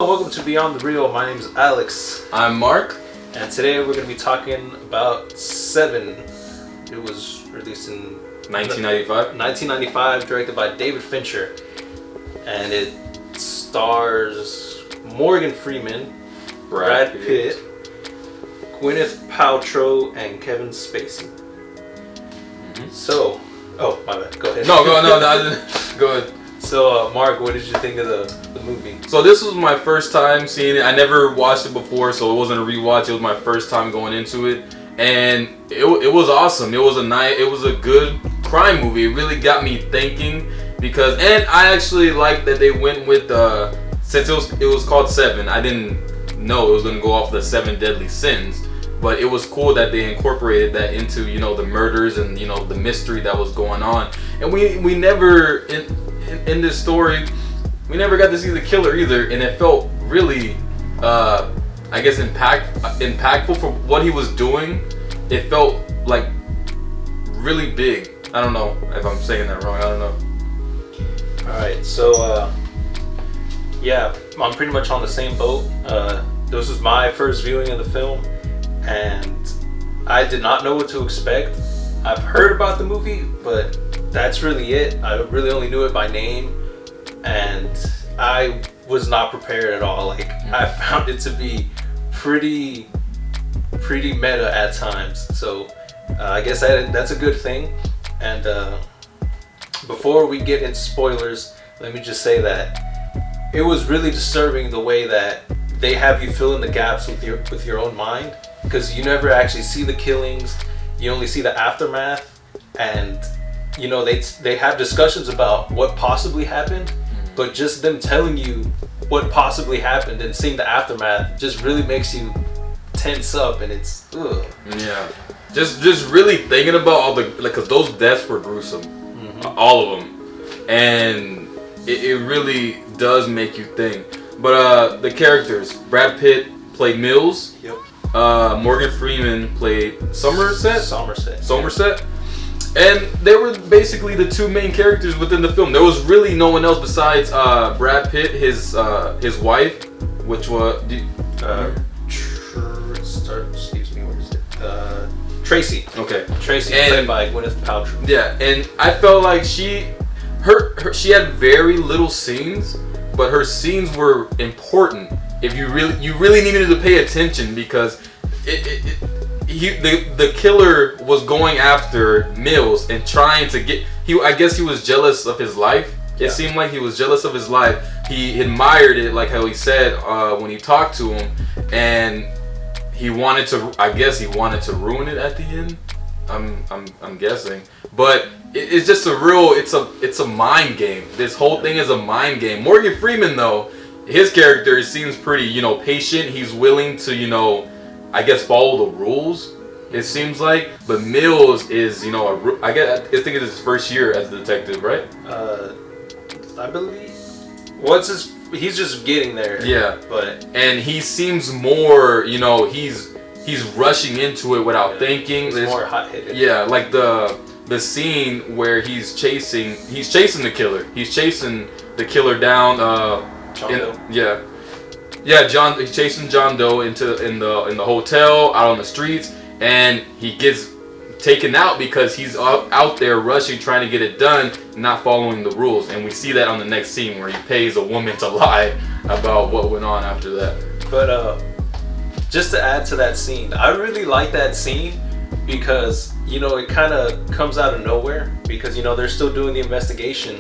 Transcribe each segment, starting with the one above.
and welcome to Beyond the Real. My name is Alex. I'm Mark. And today we're going to be talking about Seven. It was released in 1995, directed by David Fincher. And it stars Morgan Freeman, Brad Pitt, Gwyneth Paltrow, and Kevin Spacey. So, oh, my bad. Go ahead. No, go ahead. So, Mark, what did you think of the movie? So this was my first time seeing it. I never watched it before, so it wasn't a rewatch. It was my first time going into it, and it was awesome. It was a good crime movie. It really got me thinking and I actually liked that they went with since it was called Seven. I didn't know it was gonna go off the 7 deadly sins. But it was cool that they incorporated that into, the murders and, the mystery that was going on. And we never, in this story, we never got to see the killer either. And it felt really, impactful for what he was doing. It felt like really big. I don't know if I'm saying that wrong. I don't know. Alright, so, yeah, I'm pretty much on the same boat. This was my first viewing of the film. And I did not know what to expect. I've heard about the movie, but that's really it. I really only knew it by name, and I was not prepared at all. Like, I found it to be pretty meta at times. So I guess that's a good thing. And before we get into spoilers, let me just say that it was really disturbing the way that they have you fill in the gaps with your own mind. Because you never actually see the killings, you only see the aftermath, and they have discussions about what possibly happened, but just them telling you what possibly happened and seeing the aftermath just really makes you tense up, and it's ugh. Yeah, just really thinking about all because those deaths were gruesome, all of them, and it really does make you think. But the characters, Brad Pitt played Mills. Yep. Morgan Freeman played Somerset, yeah. And they were basically the two main characters within the film. There was really no one else besides Brad Pitt, his wife, which was Tracy. Okay, Tracy, played by Gwyneth Paltrow. Yeah, and I felt like she had very little scenes, but her scenes were important. If you really needed to pay attention, because the killer was going after Mills and trying to get. I guess he was jealous of his life. It seemed like he was jealous of his life. He admired it, like how he said when he talked to him, and he wanted to. I guess he wanted to ruin it at the end. I'm guessing, but it's just it's a mind game. This whole thing is a mind game. Morgan Freeman, though. His character seems pretty, patient. He's willing to, I guess follow the rules. It seems like, but Mills is, I think it's his first year as a detective, right? I believe. He's just getting there. Yeah. And he seems more, he's rushing into it without thinking. He's more hot-headed. Yeah, like the scene where he's chasing the killer. He's chasing the killer down. John Doe. He's chasing John Doe in the hotel, out on the streets, and he gets taken out because he's out there rushing, trying to get it done, not following the rules. And we see that on the next scene where he pays a woman to lie about what went on after that. But just to add to that scene, I really like that scene because it kind of comes out of nowhere, because they're still doing the investigation,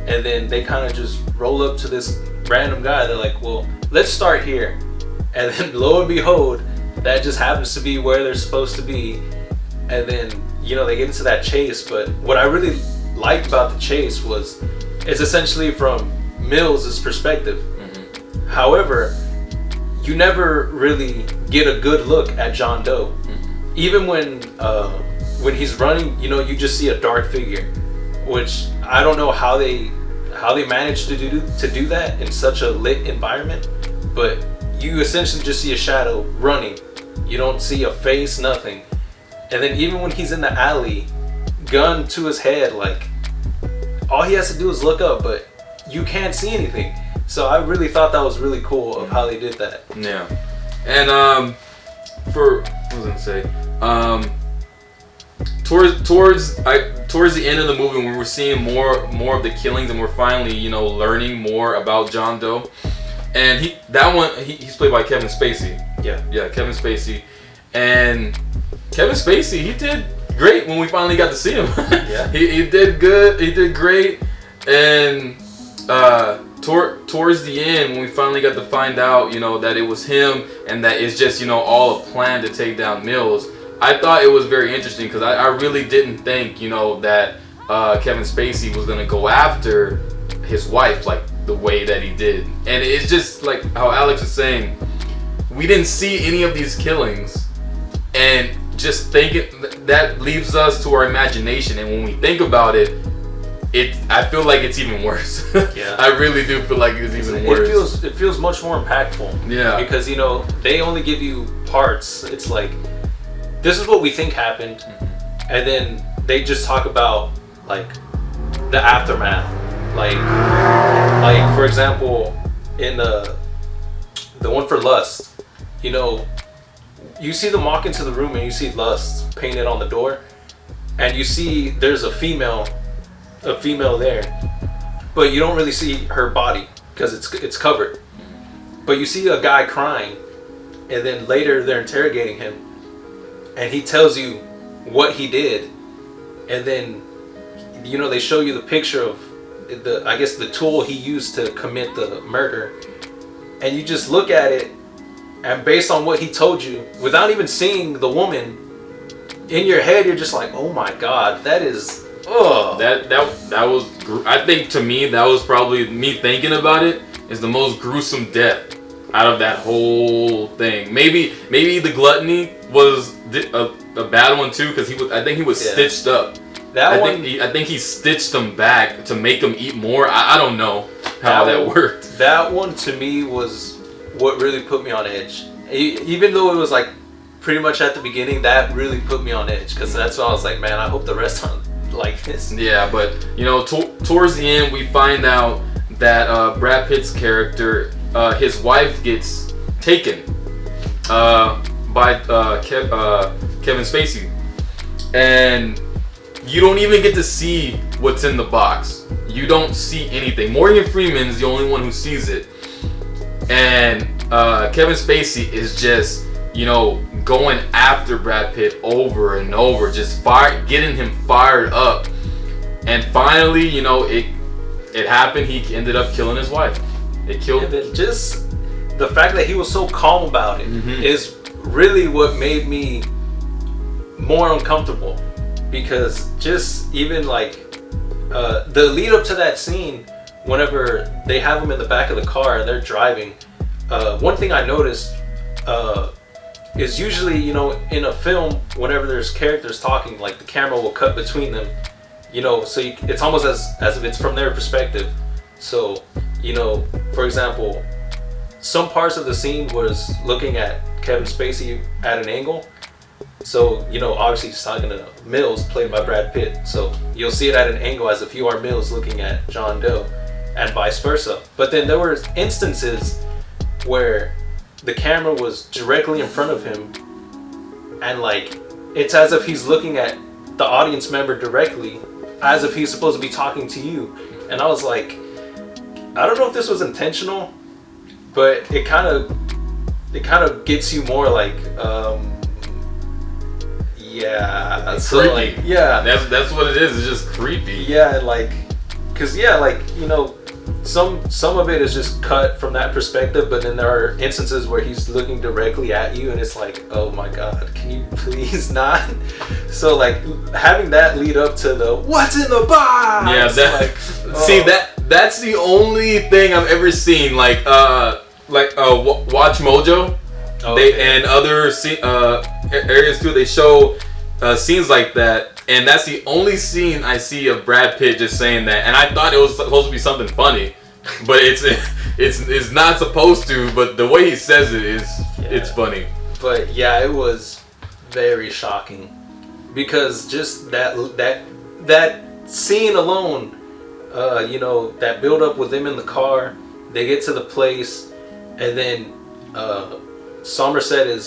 and then they kind of just roll up to this random guy. They're like, well, let's start here, and then lo and behold, that just happens to be where they're supposed to be. And then they get into that chase. But what I really liked about the chase was it's essentially from Mills' perspective. However, you never really get a good look at John Doe. Even when he's running, you just see a dark figure, which I don't know how they managed to do that in such a lit environment. But you essentially just see a shadow running. You don't see a face, nothing. And then even when he's in the alley, gun to his head, like all he has to do is look up, but you can't see anything. So I really thought that was really cool of how they did that. Yeah. And for what was I gonna say? Towards the end of the movie, when we're seeing more of the killings, and we're finally, you know, learning more about John Doe. And he's played by Kevin Spacey. Yeah, Kevin Spacey. And Kevin Spacey, he did great when we finally got to see him. Yeah. he did good. He did great. And towards the end, when we finally got to find out, you know, that it was him and that it's just, you know, all a plan to take down Mills, I thought it was very interesting, because I really didn't think, you know, that Kevin Spacey was going to go after his wife like the way that he did. And it's just like how Alex was saying, we didn't see any of these killings, and just thinking that leaves us to our imagination. And when we think about it, I feel like it's even worse. Yeah. I really do feel like it's even worse. It feels much more impactful. Yeah. Because, you know, they only give you parts. It's like, this is what we think happened, and then they just talk about like the aftermath. Like for example, in the one for Lust, you know, you see them walk into the room and you see Lust painted on the door, and you see there's a female there, but you don't really see her body because it's covered. But you see a guy crying, and then later they're interrogating him, and he tells you what he did, and then, you know, they show you the picture of the tool he used to commit the murder, and you just look at it, and based on what he told you, without even seeing the woman, in your head you're just like, oh my god, that is, ugh. That was, I think, to me, that was probably, me thinking about it, is the most gruesome death out of that whole thing. Maybe the gluttony was a bad one too, because I think he was stitched up. I think he stitched him back to make him eat more. I don't know how that worked. That one to me was what really put me on edge. Even though it was like pretty much at the beginning, that really put me on edge, because that's why I was like, man, I hope the rest aren't like this. Yeah, but you know, towards the end, we find out that Brad Pitt's character, his wife gets taken by Kevin Spacey, and you don't even get to see what's in the box. You don't see anything. Morgan Freeman's the only one who sees it, and Kevin Spacey is just, you know, going after Brad Pitt over and over, just getting him fired up. And finally, you know, it happened. He ended up killing his wife. It killed him. Just the fact that he was so calm about it is really what made me more uncomfortable, because just even like the lead up to that scene, whenever they have him in the back of the car and they're driving, one thing I noticed is usually, you know, in a film, whenever there's characters talking, like the camera will cut between them, you know, so it's almost as if it's from their perspective. So, you know, for example, some parts of the scene was looking at Kevin Spacey at an angle. So, you know, obviously he's talking to Mills, played by Brad Pitt. So you'll see it at an angle as if you are Mills looking at John Doe, and vice versa. But then there were instances where the camera was directly in front of him, and like it's as if he's looking at the audience member directly, as if he's supposed to be talking to you. And I was like, I don't know if this was intentional, but it kind of gets you more like, yeah, it's so creepy. Like, yeah, that's what it is. It's just creepy. Yeah, like, cause yeah, like, you know, some of it is just cut from that perspective, but then there are instances where he's looking directly at you, and it's like, oh my god, can you please not? So like having that lead up to the what's in the box. Yeah, see that's the only thing I've ever seen like Watch Mojo. And other areas too. They show scenes like that, and that's the only scene I see of Brad Pitt just saying that. And I thought it was supposed to be something funny, but it's not supposed to. But the way he says it is, it's funny. But yeah, it was very shocking, because just that scene alone you know, that build up with them in the car. They get to the place, and then Somerset is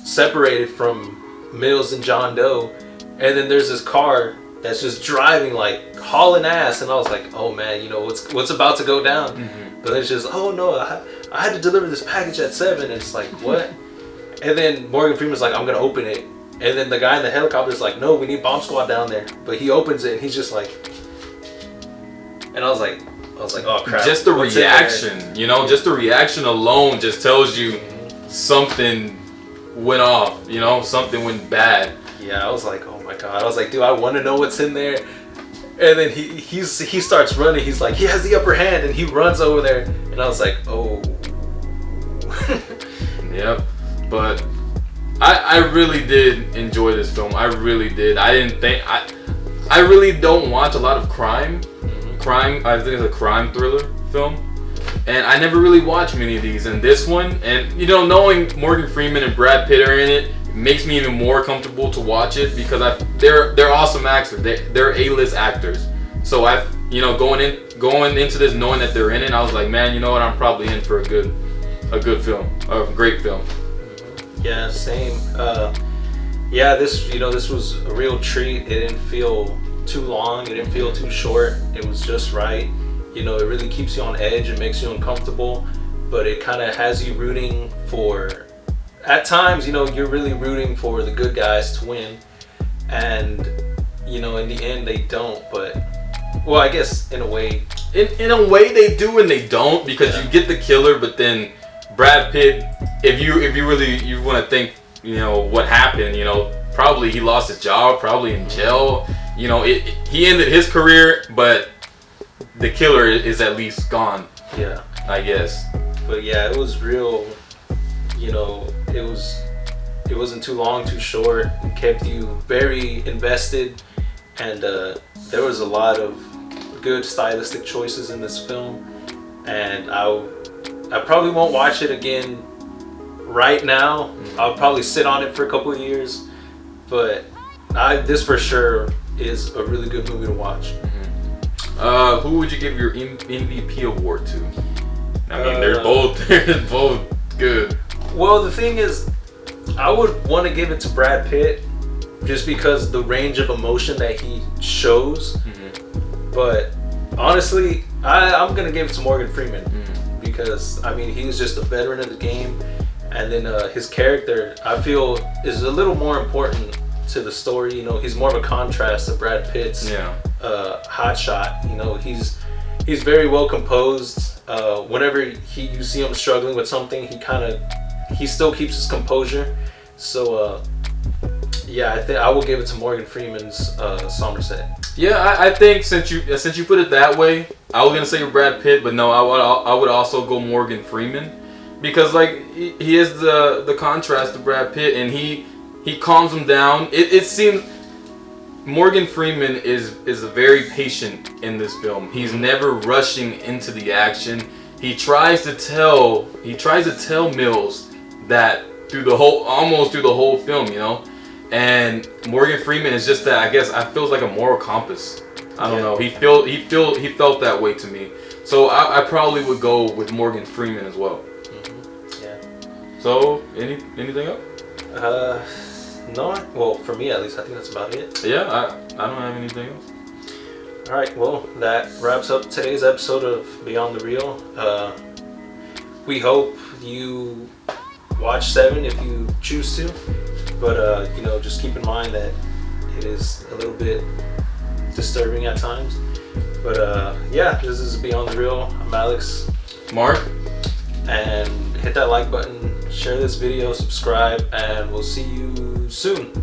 separated from Mills and John Doe, and then there's this car that's just driving, like hauling ass, and I was like, oh man, you know what's about to go down. Mm-hmm. But it's just, oh no, I had to deliver this package at 7, and it's like, what? And then Morgan Freeman's like, I'm gonna open it, and then the guy in the helicopter's like, no, we need bomb squad down there. But he opens it, and he's just like, and I was like, oh crap. Just the reaction, you know, just the reaction alone just tells you something went off, you know, something went bad. Yeah, I was like, oh my god. I was like, dude, I want to know what's in there. And then he starts running. He's like, he has the upper hand, and he runs over there. And I was like, oh. Yep. But I really did enjoy this film. I really did. I really don't watch a lot of crime. I think it's a crime thriller film, and I never really watched many of these. And this one, and you know, knowing Morgan Freeman and Brad Pitt are in it makes me even more comfortable to watch it, because they're awesome actors. They're A-list actors. So you know, going into this knowing that they're in it, I was like, man, you know what? I'm probably in for a good film, a great film. Yeah, same. Yeah, this was a real treat. It didn't feel too long, it didn't feel too short, it was just right. You know, it really keeps you on edge, it makes you uncomfortable, but it kind of has you rooting for, at times, you know, you're really rooting for the good guys to win, and you know, in the end they don't. But well, I guess in a way in a way they do and they don't, because you get the killer, but then Brad Pitt, if you really want to think, you know, what happened, you know, probably he lost his job, probably in jail. You know, he ended his career, but the killer is at least gone. Yeah, I guess. But yeah, it was real. You know, it wasn't too long, too short. It kept you very invested, and there was a lot of good stylistic choices in this film. And I probably won't watch it again right now. I'll probably sit on it for a couple of years, but this for sure is a really good movie to watch. Who would you give your MVP award to? I mean, they're both good. Well, the thing is, I would want to give it to Brad Pitt, just because the range of emotion that he shows. But honestly, I'm gonna give it to Morgan Freeman, because I mean, he's just a veteran of the game, and then his character, I feel, is a little more important to the story. You know, he's more of a contrast to Brad Pitt's hotshot. You know, he's very well composed. Whenever you see him struggling with something, he still keeps his composure. So yeah, I will give it to Morgan Freeman's Somerset. Yeah, I think since you put it that way, I was gonna say Brad Pitt, but no, I would also go Morgan Freeman, because like he is the contrast to Brad Pitt, and he calms him down. It seems Morgan Freeman is very patient in this film. He's never rushing into the action. He tries to tell Mills that almost through the whole film, you know. And Morgan Freeman is just that, I guess, I feels like a moral compass. I don't know. He felt that way to me. So I probably would go with Morgan Freeman as well. Yeah. So anything else? No. Well, for me at least, I think that's about it. Yeah, I don't have anything else. All right. Well, that wraps up today's episode of Beyond the Reel. We hope you watch 7 if you choose to. But you know, just keep in mind that it is a little bit disturbing at times. But yeah, this is Beyond the Reel. I'm Alex. Mark. And hit that like button, share this video, subscribe, and we'll see you soon.